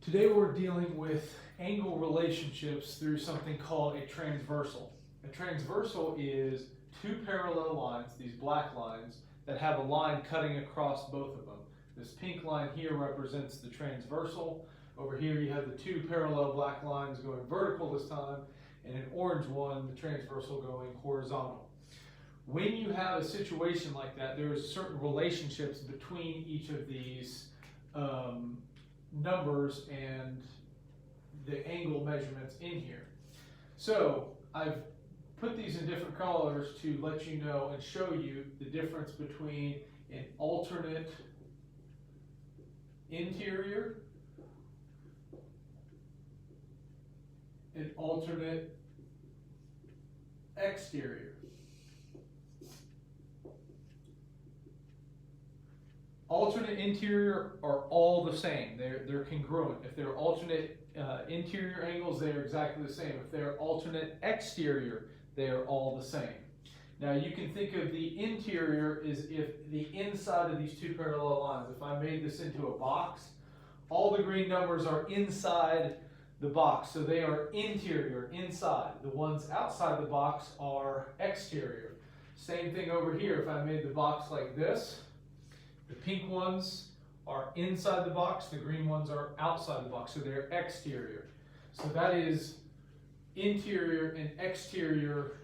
Today we're dealing with angle relationships through something called a transversal. A transversal is two parallel lines, these black lines, that have a line cutting across both of them. This pink line here represents the transversal. Over here you have the two parallel black lines going vertical this time, and an orange one, the transversal, going horizontal. When you have a situation like that, there is certain relationships between each of these numbers and the angle measurements in here. So I've put these in different colors to let you know and show you the difference between an alternate interior, an alternate exterior. Alternate interior are all the same. They're congruent. If they're alternate interior angles, they are exactly the same. If they're alternate exterior, they are all the same. Now you can think of the interior as if the inside of these two parallel lines. If I made this into a box, all the green numbers are inside the box, so they are interior, inside. The ones outside the box are exterior. Same thing over here. If I made the box like this, the pink ones are inside the box, the green ones are outside the box, so they're exterior. So that is interior and exterior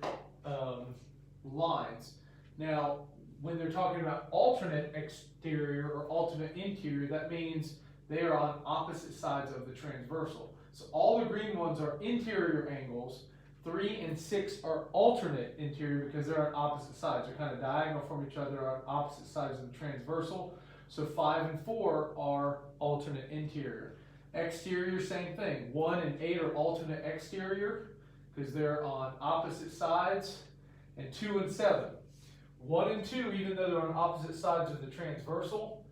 lines. Now, when they're talking about alternate exterior or alternate interior, that means they are on opposite sides of the transversal. So all the green ones are interior angles, 3 and 6 are alternate interior because they're on opposite sides. They're kind of diagonal from each other on opposite sides of the transversal. So 5 and 4 are alternate interior. Exterior, same thing. 1 and 8 are alternate exterior because they're on opposite sides. And 2 and 7. 1 and 2, even though they're on opposite sides of the transversal,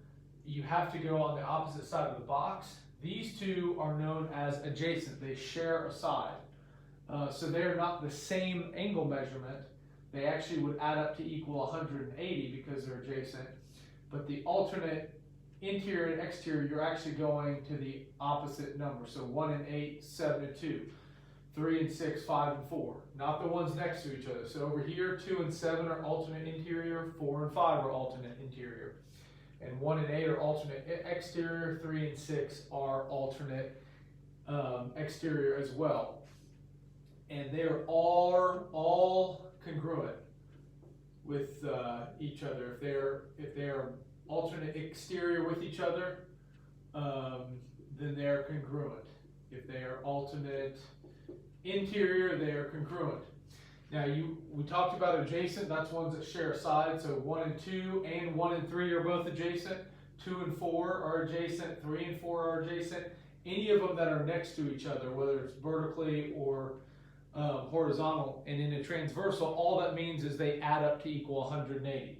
you have to go on the opposite side of the box. These two are known as adjacent. They share a side. So they're not the same angle measurement. They actually would add up to equal 180 because they're adjacent. But the alternate interior and exterior, you're actually going to the opposite number. So 1 and 8, 7 and 2. 3 and 6, 5 and 4. Not the ones next to each other. So over here, 2 and 7 are alternate interior. 4 and 5 are alternate interior. And 1 and 8 are alternate exterior. 3 and 6 are alternate exterior as well. And they are all congruent with each other. If they're alternate exterior with each other, then they're congruent. If they are alternate interior, they are congruent. Now we talked about adjacent. That's ones that share a side. So 1 and 2 and 1 and 3 are both adjacent. 2 and 4 are adjacent. 3 and 4 are adjacent. Any of them that are next to each other, whether it's vertically or horizontal, and in a transversal, all that means is they add up to equal 180.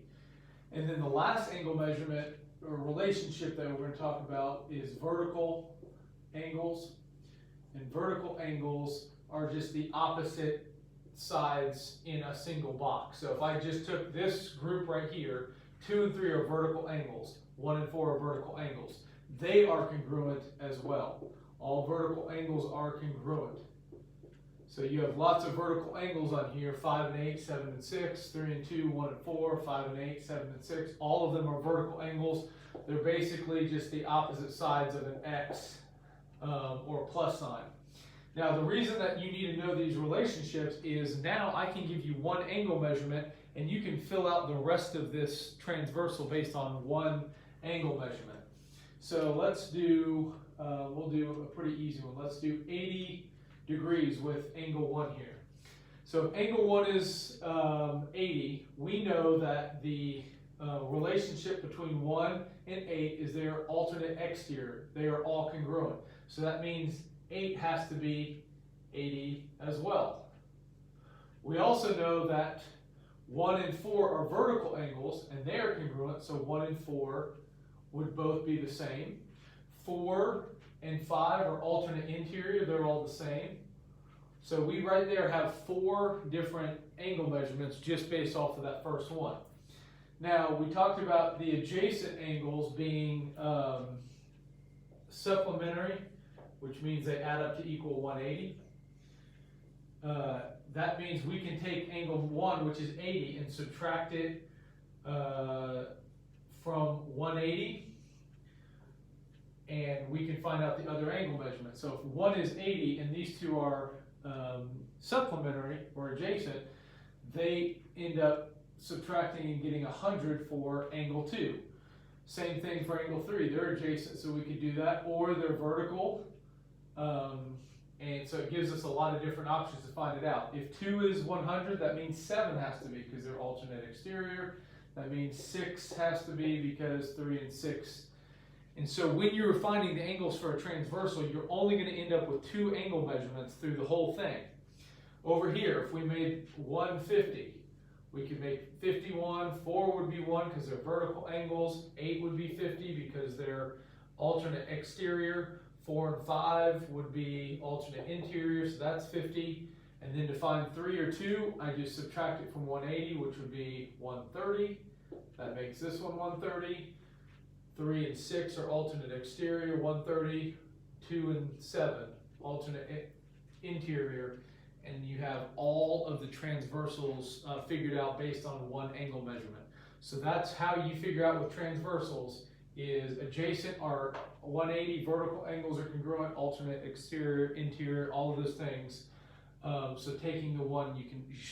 And then the last angle measurement or relationship that we're going to talk about is vertical angles. And vertical angles are just the opposite sides in a single box. So if I just took this group right here, 2 and 3 are vertical angles, 1 and 4 are vertical angles. They are congruent as well. All vertical angles are congruent. So you have lots of vertical angles on here, 5 and 8, 7 and 6, 3 and 2, 1 and 4, 5 and 8, 7 and 6. All of them are vertical angles. They're basically just the opposite sides of an X or a plus sign. Now the reason that you need to know these relationships is now I can give you one angle measurement and you can fill out the rest of this transversal based on one angle measurement. So let's do, we'll do a pretty easy one. Let's do 80 degrees with angle 1 here. So if angle 1 is 80, we know that the relationship between 1 and 8 is their alternate exterior. They are all congruent. So that means 8 has to be 80 as well. We also know that 1 and 4 are vertical angles and they are congruent, so 1 and 4 would both be the same. 4 and 5 are alternate interior, they're all the same. So we right there have 4 different angle measurements just based off of that first one. Now, we talked about the adjacent angles being supplementary which means they add up to equal 180. That means we can take angle 1, which is 80, and subtract it from 180, and we can find out the other angle measurement. So if 1 is 80 and these two are supplementary or adjacent, they end up subtracting and getting 100 for angle 2. Same thing for angle 3, they're adjacent, so we could do that, or they're vertical. And so it gives us a lot of different options to find it out. If 2 is 100, that means 7 has to be because they're alternate exterior. That means 6 has to be because 3 and 6. And so when you're finding the angles for a transversal, you're only going to end up with 2 angle measurements through the whole thing. Over here, if we made 150, we could make 51, 4 would be 1 because they're vertical angles, 8 would be 50 because they're alternate exterior, 4 and 5 would be alternate interior, so that's 50. And then to find 3 or 2, I just subtract it from 180, which would be 130. That makes this one 130. 3 and 6 are alternate exterior, 130. 2 and 7, alternate interior. And you have all of the transversals figured out based on 1 angle measurement. So that's how you figure out with transversals, is adjacent are 180, vertical angles are congruent, alternate exterior, interior, all of those things. So taking the one, you can